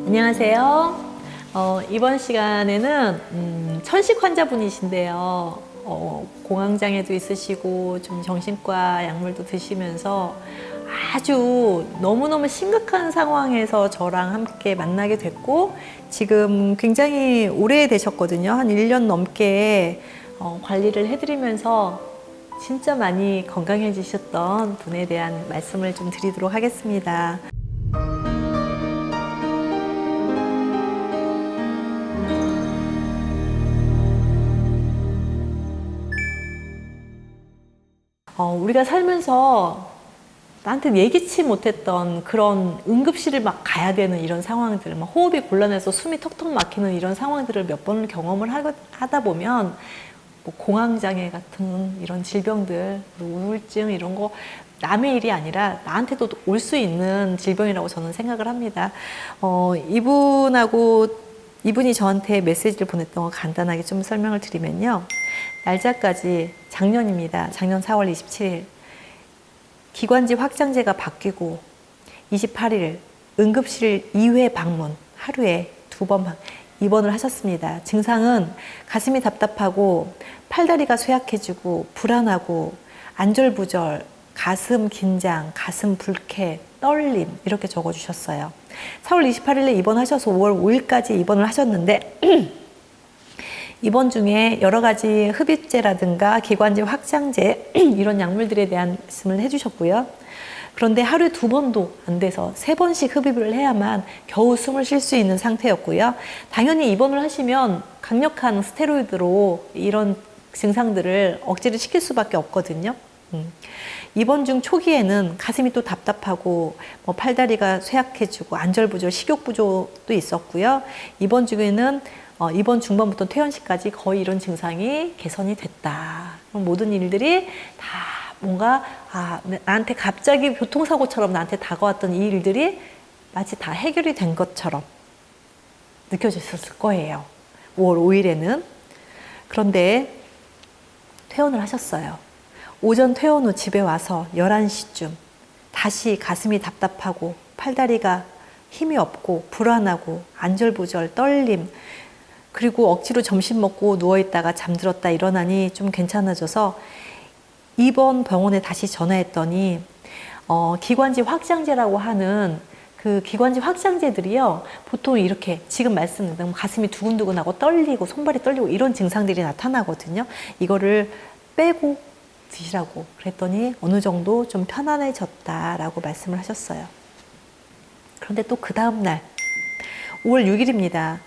안녕하세요. 이번 시간에는 천식 환자분이신데요. 공황장애도 있으시고 좀 정신과 약물도 드시면서 아주 너무너무 심각한 상황에서 저랑 함께 만나게 됐고, 지금 굉장히 오래되셨거든요. 한 1년 넘게 관리를 해드리면서 진짜 많이 건강해지셨던 분에 대한 말씀을 좀 드리도록 하겠습니다. 우리가 살면서 나한테 예기치 못했던 그런 응급실을 막 가야 되는 이런 상황들, 막 호흡이 곤란해서 숨이 턱턱 막히는 이런 상황들을 몇 번을 경험을 하다 보면 뭐 공황장애 같은 이런 질병들, 우울증 이런 거 남의 일이 아니라 나한테도 올 수 있는 질병이라고 저는 생각을 합니다. 이분이 저한테 메시지를 보냈던 거 간단하게 좀 설명을 드리면요. 날짜까지 작년입니다. 작년 4월 27일. 기관지 확장제가 바뀌고 28일 응급실 2회 방문, 하루에 2번 입원을 하셨습니다. 증상은 가슴이 답답하고 팔다리가 쇠약해지고 불안하고 안절부절, 가슴 긴장, 가슴 불쾌, 떨림 이렇게 적어주셨어요. 4월 28일에 입원하셔서 5월 5일까지 입원을 하셨는데 입원 중에 여러 가지 흡입제라든가 기관지 확장제 이런 약물들에 대한 말씀을 해주셨고요. 그런데 하루에 2번도 안 돼서 3번씩 흡입을 해야만 겨우 숨을 쉴 수 있는 상태였고요. 당연히 입원을 하시면 강력한 스테로이드로 이런 증상들을 억제를 시킬 수밖에 없거든요. 입원 중 초기에는 가슴이 또 답답하고 뭐 팔다리가 쇠약해지고 안절부절 식욕 부족도 있었고요. 입원 중에는 이번 중반부터 퇴원시까지 거의 이런 증상이 개선이 됐다. 모든 일들이 다 뭔가 나한테 갑자기 교통사고처럼 나한테 다가왔던 이 일들이 마치 다 해결이 된 것처럼 느껴졌을 거예요. 5월 5일에는. 그런데 퇴원을 하셨어요. 오전 퇴원 후 집에 와서 11시쯤 다시 가슴이 답답하고 팔다리가 힘이 없고 불안하고 안절부절 떨림, 그리고 억지로 점심 먹고 누워있다가 잠들었다 일어나니 좀 괜찮아져서 입원 병원에 다시 전화했더니 기관지 확장제라고 하는 그 기관지 확장제들이요, 보통 이렇게 지금 말씀드린 가슴이 두근두근하고 떨리고 손발이 떨리고 이런 증상들이 나타나거든요. 이거를 빼고 드시라고 그랬더니 어느 정도 좀 편안해졌다라고 말씀을 하셨어요. 그런데 또 그 다음날 5월 6일입니다.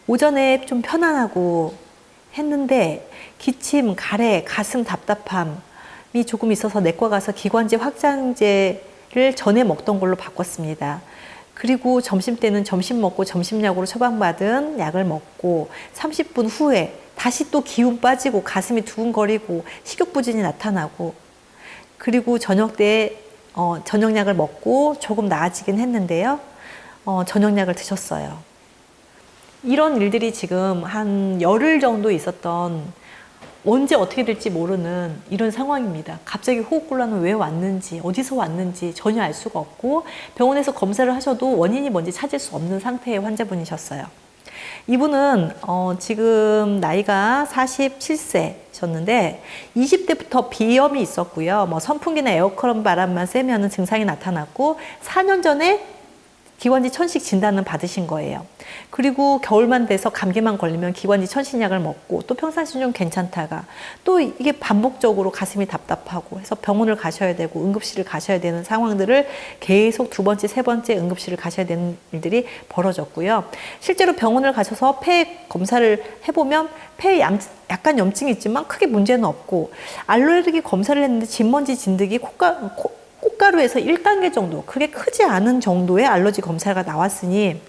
오전에 좀 편안하고 했는데 기침, 가래, 가슴 답답함이 조금 있어서 내과 가서 기관지 확장제를 전에 먹던 걸로 바꿨습니다. 그리고 점심 때는 점심 먹고 점심약으로 처방받은 약을 먹고 30분 후에 다시 또 기운 빠지고 가슴이 두근거리고 식욕부진이 나타나고, 그리고 저녁 때 저녁약을 먹고 조금 나아지긴 했는데요. 저녁약을 드셨어요. 이런 일들이 지금 한 열흘 정도 있었던, 언제 어떻게 될지 모르는 이런 상황입니다. 갑자기 호흡곤란은 왜 왔는지, 어디서 왔는지 전혀 알 수가 없고, 병원에서 검사를 하셔도 원인이 뭔지 찾을 수 없는 상태의 환자분이셨어요. 이분은 지금 나이가 47세셨는데 20대부터 비염이 있었고요. 뭐 선풍기나 에어컨 바람만 쐬면 증상이 나타났고 4년 전에 기관지 천식 진단을 받으신 거예요. 그리고 겨울만 돼서 감기만 걸리면 기관지 천식약을 먹고 또 평상시 좀 괜찮다가 또 이게 반복적으로 가슴이 답답하고 해서 병원을 가셔야 되고 응급실을 가셔야 되는 상황들을 계속 2번째, 3번째 응급실을 가셔야 되는 일들이 벌어졌고요. 실제로 병원을 가셔서 폐 검사를 해보면 폐에 약간 염증이 있지만 크게 문제는 없고, 알레르기 검사를 했는데 진먼지 진드기 꽃가루에서 1단계 정도, 그게 크지 않은 정도의 알러지 검사가 나왔으니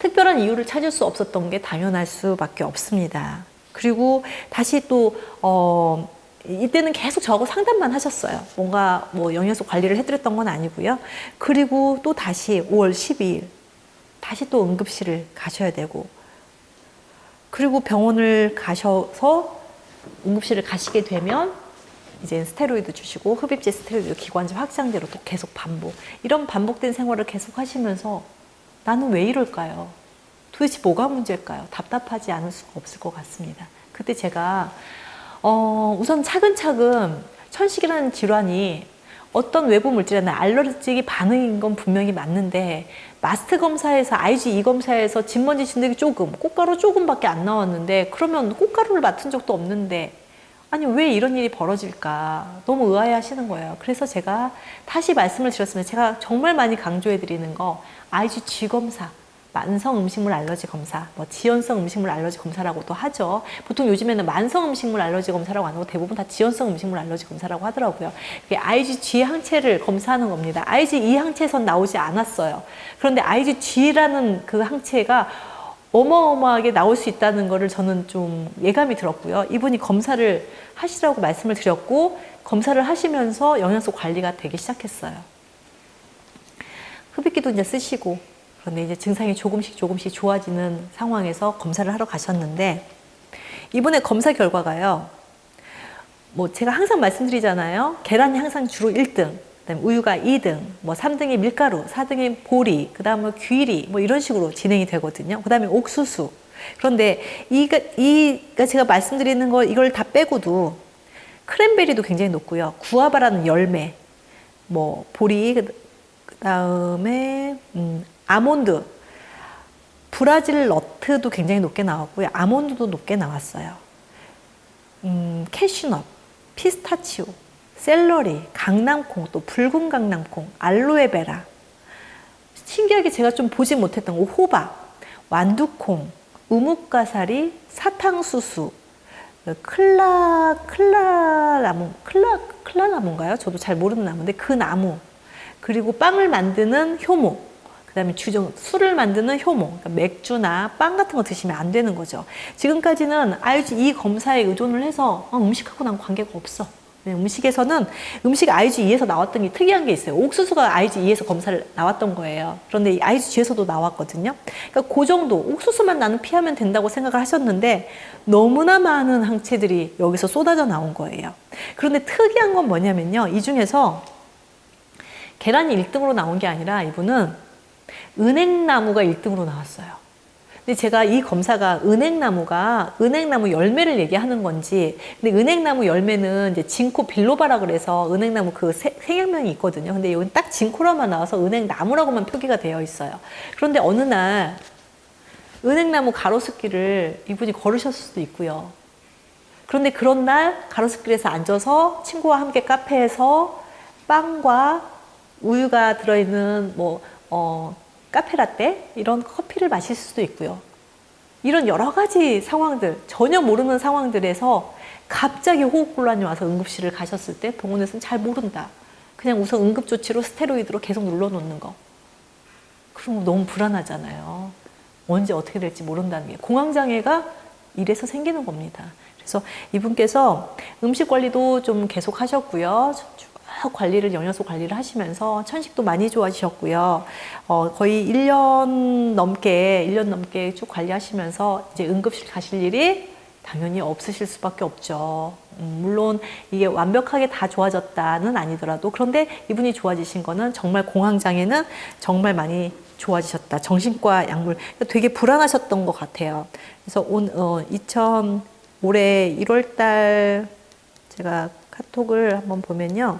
특별한 이유를 찾을 수 없었던 게 당연할 수밖에 없습니다. 그리고 다시 또 이때는 계속 저하고 상담만 하셨어요. 뭔가 뭐 영양소 관리를 해드렸던 건 아니고요. 그리고 또 다시 5월 12일 다시 또 응급실을 가셔야 되고, 그리고 병원을 가셔서 응급실을 가시게 되면 이제 스테로이드 주시고 흡입제 스테로이드 기관지 확장제로 또 계속 반복, 이런 반복된 생활을 계속 하시면서 나는 왜 이럴까요? 도대체 뭐가 문제일까요? 답답하지 않을 수가 없을 것 같습니다. 그때 제가 우선 차근차근 천식이라는 질환이 어떤 외부 물질이나 알러지 반응인 건 분명히 맞는데, 마스트 검사에서 IgE 검사에서 진먼지 진드기 조금, 꽃가루 조금밖에 안 나왔는데, 그러면 꽃가루를 맡은 적도 없는데 아니 왜 이런 일이 벌어질까 너무 의아해 하시는 거예요. 그래서 제가 다시 말씀을 드렸습니다. 제가 정말 많이 강조해 드리는 거 IgG 검사, 만성 음식물 알러지 검사, 뭐 지연성 음식물 알러지 검사라고도 하죠. 보통 요즘에는 만성 음식물 알러지 검사라고 안 하고 대부분 다 지연성 음식물 알러지 검사라고 하더라고요. 그게 IgG 항체를 검사하는 겁니다. IgE 항체선 나오지 않았어요. 그런데 IgG라는 그 항체가 어마어마하게 나올 수 있다는 거를 저는 좀 예감이 들었고요. 이분이 검사를 하시라고 말씀을 드렸고, 검사를 하시면서 영양소 관리가 되기 시작했어요. 흡입기도 이제 쓰시고, 그런데 이제 증상이 조금씩 좋아지는 상황에서 검사를 하러 가셨는데, 이번에 검사 결과가요, 뭐 제가 항상 말씀드리잖아요. 계란이 항상 주로 1등, 그다음에 우유가 2등, 뭐 3등이 밀가루, 4등이 보리, 그 다음에 귀리, 뭐 이런 식으로 진행이 되거든요. 그 다음에 옥수수. 그런데 이가 제가 말씀드리는 거 이걸 다 빼고도 크랜베리도 굉장히 높고요. 구아바라는 열매, 뭐 보리, 그 다음에 아몬드, 브라질 너트도 굉장히 높게 나왔고요. 아몬드도 높게 나왔어요. 캐슈넛, 피스타치오, 샐러리, 강낭콩, 또 붉은 강낭콩, 알로에베라. 신기하게 제가 좀 보지 못했던 거, 호박, 완두콩, 우뭇가사리, 사탕수수, 클라나무인가요? 저도 잘 모르는 나무인데 그 나무, 그리고 빵을 만드는 효모, 그 다음에 술을 만드는 효모, 그러니까 맥주나 빵 같은 거 드시면 안 되는 거죠. 지금까지는 IgE 검사에 의존을 해서 음식하고 난 관계가 없어. 음식에서는 음식 IgE에서 나왔던 게 특이한 게 있어요. 옥수수가 IgE에서 검사를 나왔던 거예요. 그런데 IgG에서도 나왔거든요. 그러니까 그 정도, 옥수수만 나는 피하면 된다고 생각을 하셨는데 너무나 많은 항체들이 여기서 쏟아져 나온 거예요. 그런데 특이한 건 뭐냐면요. 이 중에서 계란이 1등으로 나온 게 아니라 이분은 은행나무가 1등으로 나왔어요. 근데 제가 이 검사가 은행나무 열매를 얘기하는 건지, 근데 은행나무 열매는 이제 진코 빌로바라 그래서 은행나무 그 생양명이 있거든요. 근데 여기 딱 진코라만 나와서 은행나무라고만 표기가 되어 있어요. 그런데 어느 날 은행나무 가로수길을 이분이 걸으셨을 수도 있고요. 그런데 그런 날 가로수길에서 앉아서 친구와 함께 카페에서 빵과 우유가 들어있는 카페라떼 이런 커피를 마실 수도 있고요. 이런 여러 가지 상황들, 전혀 모르는 상황들에서 갑자기 호흡곤란이 와서 응급실을 가셨을 때 병원에서는 잘 모른다. 그냥 우선 응급조치로 스테로이드로 계속 눌러놓는 거. 그럼 너무 불안하잖아요. 언제 어떻게 될지 모른다는 게. 공황장애가 이래서 생기는 겁니다. 그래서 이분께서 음식 관리도 좀 계속 하셨고요. 영양소 관리를 하시면서 천식도 많이 좋아지셨고요. 거의 1년 넘게 쭉 관리하시면서 이제 응급실 가실 일이 당연히 없으실 수밖에 없죠. 물론 이게 완벽하게 다 좋아졌다는 아니더라도, 그런데 이분이 좋아지신 거는 정말 공황장애는 정말 많이 좋아지셨다. 정신과 약물, 되게 불안하셨던 것 같아요. 그래서 올해 1월 달 제가 카톡을 한번 보면요.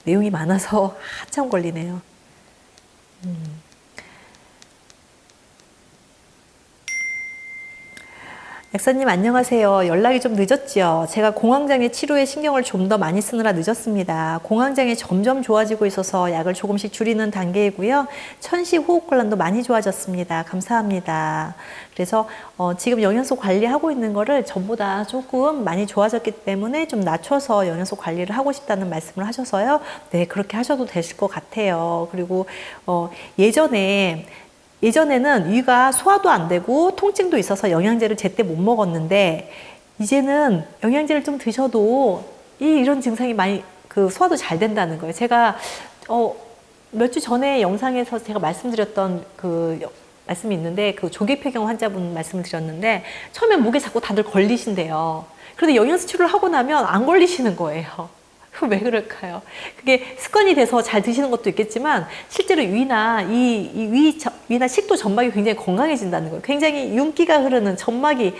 내용이 많아서 한참 걸리네요. 약사님 안녕하세요. 연락이 좀 늦었죠. 제가 공황장애 치료에 신경을 좀 더 많이 쓰느라 늦었습니다. 공황장애 점점 좋아지고 있어서 약을 조금씩 줄이는 단계이고요. 천식 호흡곤란도 많이 좋아졌습니다. 감사합니다. 그래서 지금 영양소 관리하고 있는 거를 전보다 조금 많이 좋아졌기 때문에 좀 낮춰서 영양소 관리를 하고 싶다는 말씀을 하셔서요. 네, 그렇게 하셔도 되실 것 같아요. 그리고 예전에는 위가 소화도 안 되고 통증도 있어서 영양제를 제때 못 먹었는데, 이제는 영양제를 좀 드셔도 이런 증상이 많이 소화도 잘 된다는 거예요. 제가 몇 주 전에 영상에서 제가 말씀드렸던 말씀이 있는데, 조기폐경 환자분 말씀을 드렸는데, 처음에 목에 자꾸 다들 걸리신대요. 그런데 영양소 치료를 하고 나면 안 걸리시는 거예요. 왜 그럴까요? 그게 습관이 돼서 잘 드시는 것도 있겠지만 실제로 위나 식도 점막이 굉장히 건강해진다는 거예요. 굉장히 윤기가 흐르는 점막이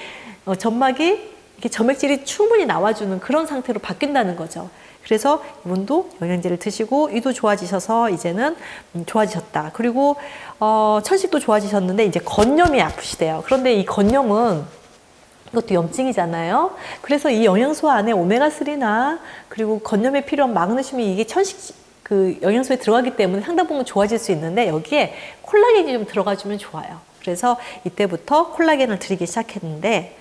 이렇게 점액질이 충분히 나와주는 그런 상태로 바뀐다는 거죠. 그래서 이분도 영양제를 드시고 위도 좋아지셔서 이제는 좋아지셨다. 그리고 천식도 좋아지셨는데 이제 건염이 아프시대요. 그런데 이 건염은 이것도 염증이잖아요. 그래서 이 영양소 안에 오메가3나 그리고 건염에 필요한 마그네슘이 이게 천식 그 영양소에 들어가기 때문에 상당 부분 좋아질 수 있는데 여기에 콜라겐이 좀 들어가주면 좋아요. 그래서 이때부터 콜라겐을 드리기 시작했는데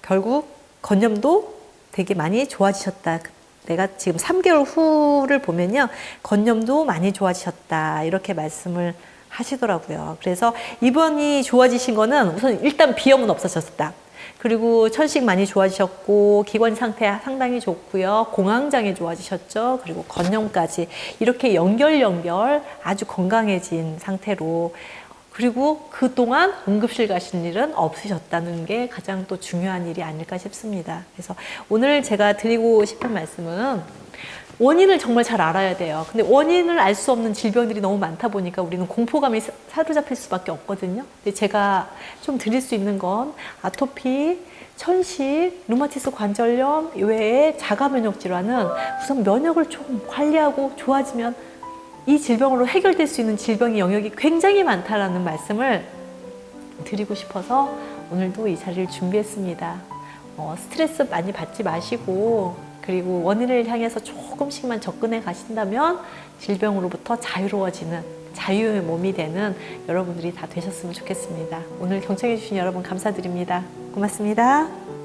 결국 건염도 되게 많이 좋아지셨다. 내가 지금 3개월 후를 보면요. 건염도 많이 좋아지셨다. 이렇게 말씀을 하시더라고요. 그래서 이번이 좋아지신 거는 우선 일단 비염은 없어졌다. 그리고 천식 많이 좋아지셨고 기관 상태 상당히 좋고요. 공황장애 좋아지셨죠. 그리고 건염까지 이렇게 연결 아주 건강해진 상태로 그리고 그동안 응급실 가신 일은 없으셨다는 게 가장 또 중요한 일이 아닐까 싶습니다. 그래서 오늘 제가 드리고 싶은 말씀은 원인을 정말 잘 알아야 돼요. 근데 원인을 알 수 없는 질병들이 너무 많다 보니까 우리는 공포감이 사로잡힐 수밖에 없거든요. 근데 제가 좀 드릴 수 있는 건 아토피, 천식, 루마티스 관절염 외에 자가 면역 질환은 우선 면역을 좀 관리하고 좋아지면 이 질병으로 해결될 수 있는 질병의 영역이 굉장히 많다라는 말씀을 드리고 싶어서 오늘도 이 자리를 준비했습니다. 스트레스 많이 받지 마시고 그리고 원인을 향해서 조금씩만 접근해 가신다면 질병으로부터 자유로워지는 자유의 몸이 되는 여러분들이 다 되셨으면 좋겠습니다. 오늘 경청해 주신 여러분 감사드립니다. 고맙습니다.